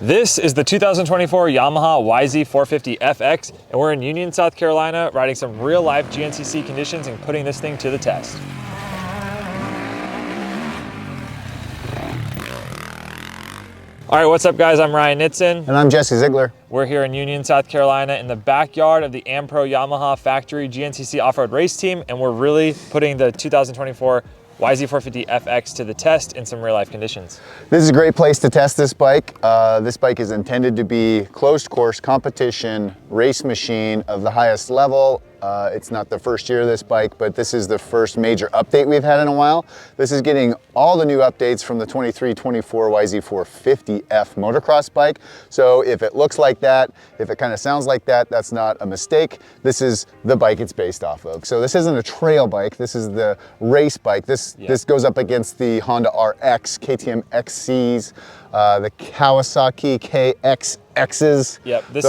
This is the 2024 Yamaha YZ450FX, and we're in Union, South Carolina, riding some real-life GNCC conditions and putting this thing to the test. All right, what's up, guys? I'm Ryan Nitzen. And I'm Jesse Ziegler. We're here in Union, South Carolina in the backyard of the Ampro Yamaha factory GNCC off-road race team, and we're really putting the 2024 YZ450FX to the test in some real-life conditions. This is a great place to test this bike. This bike is intended to be closed course competition race machine of the highest level. It's not the first year of this bike, but this is the first major update we've had in a while. This is getting all the new updates from the 23-24 YZ450F motocross bike. So if it looks like that, if it kind of sounds like that, that's not a mistake. This is the bike it's based off of. So this isn't a trail bike, this is the race bike. This goes up against the Honda RX, KTM XCs, the Kawasaki KXXs. Yep, this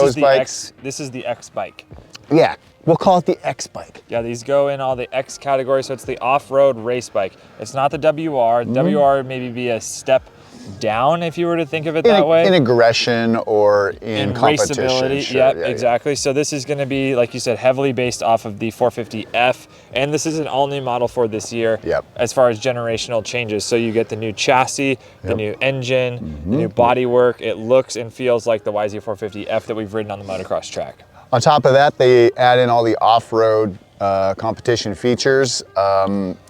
is the X bike. Yeah. We'll call it the X bike. Yeah, these go in all the X categories, so it's the off-road race bike. It's not the WR. WR maybe be a step down if you were to think of it that way. In aggression or in competition. Raceability, sure, yep, yeah, exactly. So this is gonna be, like you said, heavily based off of the 450F, and this is an all-new model for this year as far as generational changes. So you get the new chassis, the new engine, the new bodywork. It looks and feels like the YZ450F that we've ridden on the motocross track. On top of that, they add in all the off-road competition features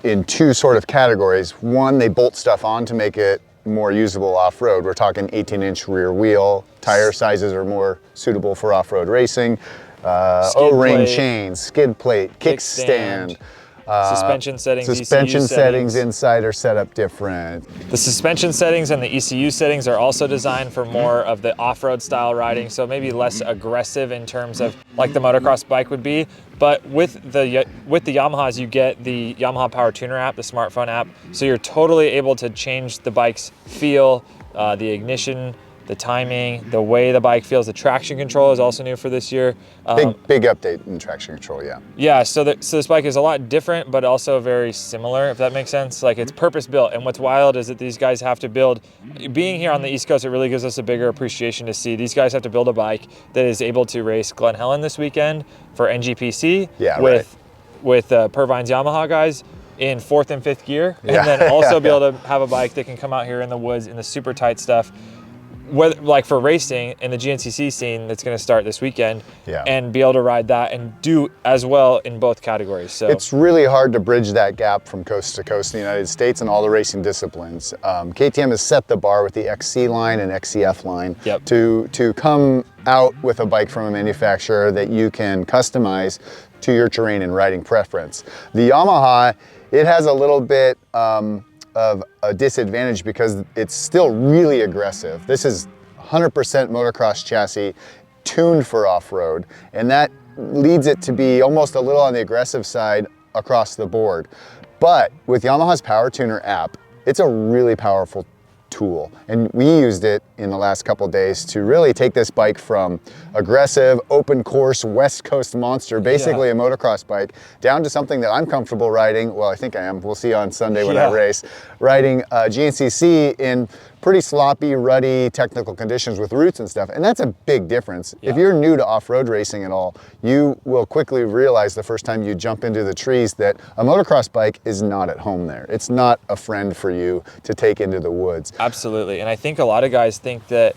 in two sort of categories. One, they bolt stuff on to make it more usable off-road. We're talking 18-inch rear wheel, tire sizes are more suitable for off-road racing, O-ring chains, skid plate, kickstand. Suspension settings, suspension settings inside are set up different. The suspension settings and the ECU settings are also designed for more of the off-road style riding, so maybe less aggressive in terms of like the motocross bike would be. But with the Yamahas, you get the Yamaha Power Tuner app, the smartphone app, so you're totally able to change the bike's feel, the ignition, the timing, the way the bike feels. The traction control is also new for this year. Big update in traction control, yeah. Yeah, so this bike is a lot different, but also very similar, if that makes sense. Like, it's purpose-built, and what's wild is that these guys have to build, being here on the East Coast, it really gives us a bigger appreciation to see. These guys have to build a bike that is able to race Glen Helen this weekend for NGPC with Pervine's Yamaha guys in 4th and 5th gear, and then also be able to have a bike that can come out here in the woods in the super tight stuff, like for racing in the GNCC scene that's going to start this weekend, and be able to ride that and do as well in both categories. So it's really hard to bridge that gap from coast to coast in the United States and all the racing disciplines. KTM has set the bar with the XC line and XCF line to come out with a bike from a manufacturer that you can customize to your terrain and riding preference. The Yamaha, it has a little bit of a disadvantage because it's still really aggressive. This is 100% motocross chassis tuned for off-road, and that leads it to be almost a little on the aggressive side across the board. But with Yamaha's Power Tuner app, it's a really powerful tool, and we used it in the last couple days to really take this bike from aggressive open course West Coast monster, basically a motocross bike, down to something that I'm comfortable riding. Well, I think I am, we'll see on Sunday when I race, riding GNCC in pretty sloppy, ruddy technical conditions with roots and stuff, and that's a big difference. If you're new to off-road racing at all, you will quickly realize the first time you jump into the trees that a motocross bike is not at home there. It's not a friend for you to take into the woods. Absolutely, and I think a lot of guys think that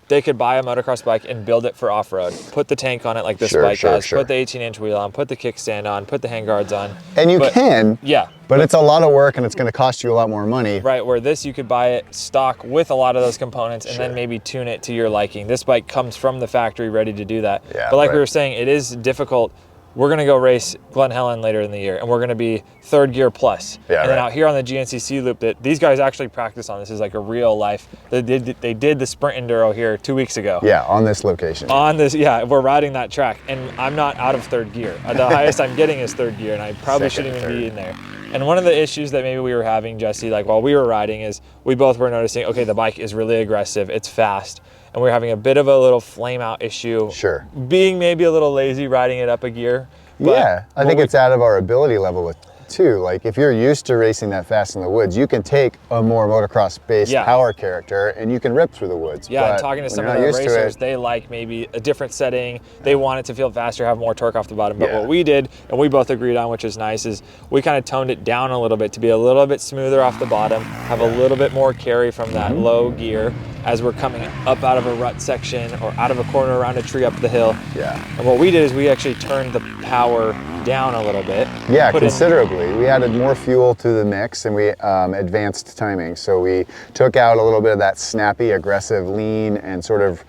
they could buy a motocross bike and build it for off-road, put the tank on it like this bike does, put the 18-inch wheel on, put the kickstand on, put the handguards on. And you can, but it's a lot of work and it's going to cost you a lot more money. Right, where this you could buy it stock with a lot of those components and then maybe tune it to your liking. This bike comes from the factory ready to do that. But like we were saying, it is difficult. We're going to go race Glen Helen later in the year, and we're going to be 3rd gear plus. And then out here on the GNCC loop, that these guys actually practice on. This is like a real life. They did the Sprint Enduro here 2 weeks ago. Yeah, on this location. On this, we're riding that track, and I'm not out of 3rd gear. The highest I'm getting is 3rd gear, and I probably shouldn't even be in there. And one of the issues that maybe we were having, Jesse, like while we were riding, is we both were noticing, okay, the bike is really aggressive, it's fast, and we're having a bit of a little flame out issue. Being maybe a little lazy riding it up a gear. But I think it's out of our ability level too. Like if you're used to racing that fast in the woods, you can take a more motocross-based power character and you can rip through the woods. Yeah, and talking to some of the racers, they like maybe a different setting. They want it to feel faster, have more torque off the bottom. But what we did, and we both agreed on, which is nice, is we kind of toned it down a little bit to be a little bit smoother off the bottom, have a little bit more carry from that low gear as we're coming up out of a rut section or out of a corner around a tree up the hill. Yeah. And what we did is we actually turned the power down a little bit. Yeah, considerably. We added more fuel to the mix and we advanced timing. So we took out a little bit of that snappy, aggressive, lean, and sort of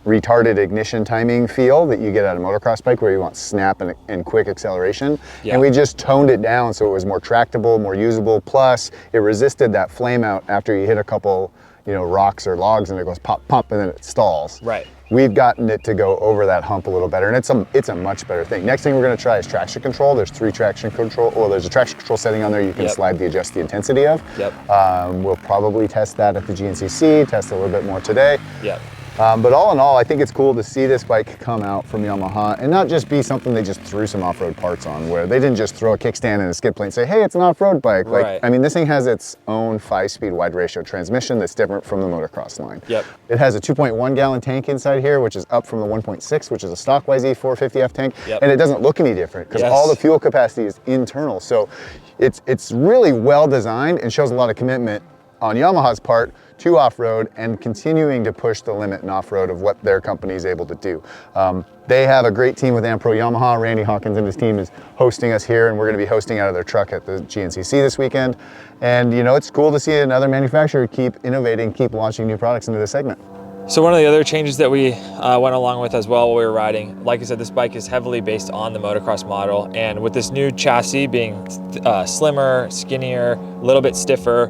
retarded ignition timing feel that you get at a motocross bike where you want snap and quick acceleration. Yeah. And we just toned it down so it was more tractable, more usable. Plus, it resisted that flame out after you hit a couple, you know, rocks or logs and it goes pop, pop, and then it stalls. Right. We've gotten it to go over that hump a little better, and it's a much better thing. Next thing we're going to try is traction control. There's 3 traction control, or there's a traction control setting on there you can adjust the intensity of. We'll probably test that at the GNCC, test a little bit more today. But all in all, I think it's cool to see this bike come out from Yamaha and not just be something they just threw some off-road parts on, where they didn't just throw a kickstand and a skid plate and say, hey, it's an off-road bike. Like, I mean, this thing has its own 5-speed wide ratio transmission that's different from the motocross line. It has a 2.1 gallon tank inside here, which is up from the 1.6, which is a stock YZ450F tank. And it doesn't look any different because all the fuel capacity is internal. So it's really well designed and shows a lot of commitment on Yamaha's part to off-road and continuing to push the limit in off-road of what their company is able to do. They have a great team with Ampro Yamaha. Randy Hawkins and his team is hosting us here, and we're going to be hosting out of their truck at the GNCC this weekend. And you know, it's cool to see another manufacturer keep innovating, keep launching new products into this segment. So one of the other changes that we went along with as well while we were riding, like I said, this bike is heavily based on the motocross model, and with this new chassis being slimmer, skinnier, a little bit stiffer,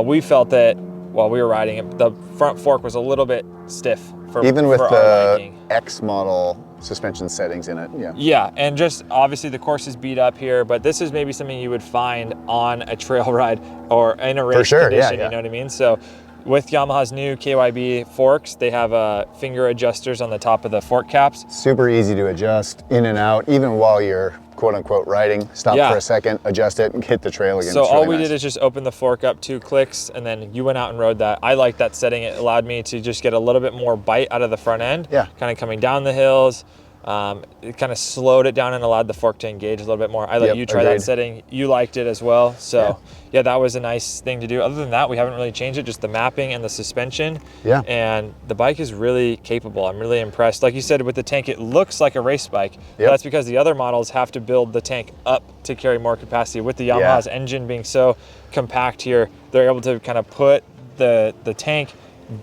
we felt that while we were riding it, the front fork was a little bit stiff for even with for the X model suspension settings in it. Yeah, and just obviously the course is beat up here, but this is maybe something you would find on a trail ride or in a race condition, you know what I mean? So with Yamaha's new KYB forks, they have finger adjusters on the top of the fork caps. Super easy to adjust in and out, even while you're quote unquote riding. Stop for a second, adjust it, and hit the trail again. So all we did is just open the fork up 2 clicks, and then you went out and rode that. I like that setting. It allowed me to just get a little bit more bite out of the front end, kind of coming down the hills. It kind of slowed it down and allowed the fork to engage a little bit more. I let you try that setting. You liked it as well. So yeah, that was a nice thing to do. Other than that, we haven't really changed it, just the mapping and the suspension. And the bike is really capable. I'm really impressed. Like you said, with the tank, it looks like a race bike. That's because the other models have to build the tank up to carry more capacity. With the Yamaha's engine being so compact here, they're able to kind of put the tank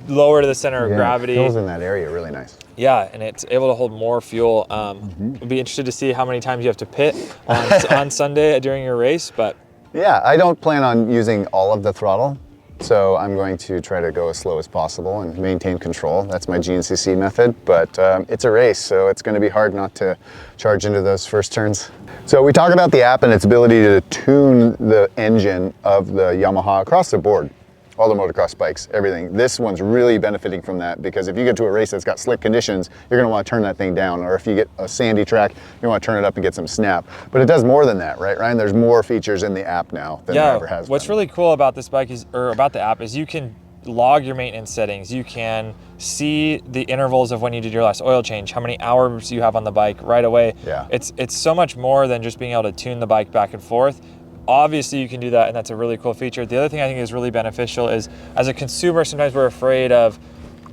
lower to the center of gravity. It feels in that area really nice. Yeah, and it's able to hold more fuel. We'll be interested to see how many times you have to pit on Sunday during your race. But yeah, I don't plan on using all of the throttle, so I'm going to try to go as slow as possible and maintain control. That's my GNCC method, but it's a race, so it's going to be hard not to charge into those first turns. So we talk about the app and its ability to tune the engine of the Yamaha across the board. All the motocross bikes, everything. This one's really benefiting from that, because if you get to a race that's got slick conditions, you're gonna wanna turn that thing down, or if you get a sandy track, you wanna turn it up and get some snap. But it does more than that, right, Ryan? There's more features in the app now than there ever has been. What's really cool about this bike is, or about the app, is you can log your maintenance settings. You can see the intervals of when you did your last oil change, how many hours you have on the bike right away. It's so much more than just being able to tune the bike back and forth. Obviously you can do that, and that's a really cool feature. The other thing I think is really beneficial is, as a consumer, sometimes we're afraid of,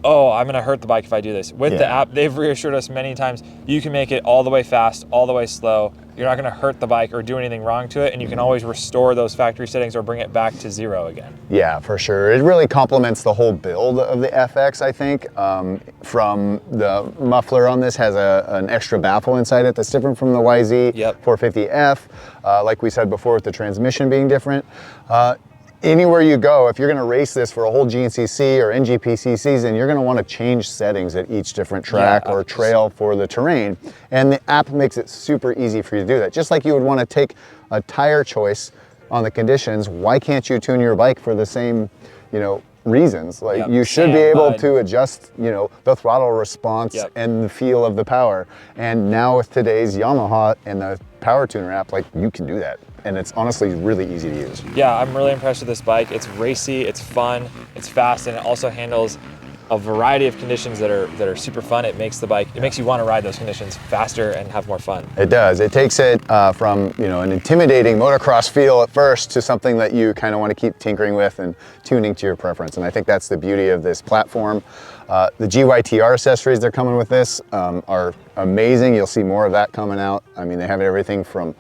oh, I'm gonna hurt the bike if I do this. With the app, they've reassured us many times, you can make it all the way fast, all the way slow. You're not gonna hurt the bike or do anything wrong to it, and you can always restore those factory settings or bring it back to 0 again. Yeah, for sure. It really complements the whole build of the FX, I think. From the muffler on this has an extra baffle inside it that's different from the YZ450F. Like we said before, with the transmission being different. Anywhere you go, if you're going to race this for a whole GNCC or NGPC season, you're going to want to change settings at each different track or trail for the terrain. And the app makes it super easy for you to do that. Just like you would want to take a tire choice on the conditions, why can't you tune your bike for the same, you know, reasons? Like you should be able to adjust, you know, the throttle response and the feel of the power. And now with today's Yamaha and the Power Tuner app, like, you can do that. and it's honestly really easy to use. Yeah, I'm really impressed with this bike. It's racy, it's fun, it's fast, and it also handles a variety of conditions that are super fun. It makes the bike, it makes you want to ride those conditions faster and have more fun. It does. It takes it from, you know, an intimidating motocross feel at first to something that you kind of want to keep tinkering with and tuning to your preference. And I think that's the beauty of this platform. The GYTR accessories they're coming with this are amazing. You'll see more of that coming out. I mean, they have everything from,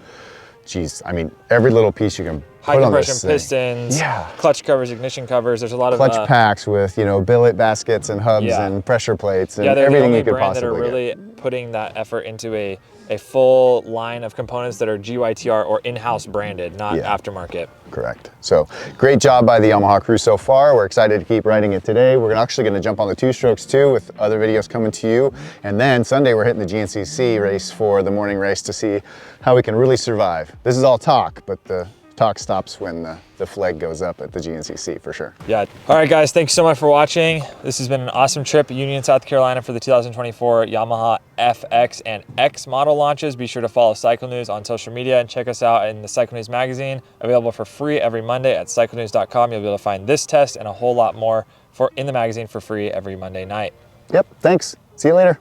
geez, I mean, every little piece you can high compression pistons, clutch covers, ignition covers. There's a lot of clutch packs with, you know, billet baskets and hubs and pressure plates and they're everything the only you could brand possibly that are really putting that effort into a full line of components that are GYTR or in-house branded, not aftermarket. Correct. So great job by the Yamaha crew so far. We're excited to keep riding it today. We're actually going to jump on the 2-strokes too, with other videos coming to you. And then Sunday we're hitting the GNCC race for the morning race to see how we can really survive. This is all talk, but the talk stops when the flag goes up at the GNCC for sure. Yeah. All right, guys, thanks so much for watching. This has been an awesome trip, Union, South Carolina, for the 2024 Yamaha FX and X model launches. Be sure to follow Cycle News on social media and check us out in the Cycle News magazine, available for free every Monday at cyclenews.com. You'll be able to find this test and a whole lot more in the magazine for free every Monday night. Yep, thanks. See you later.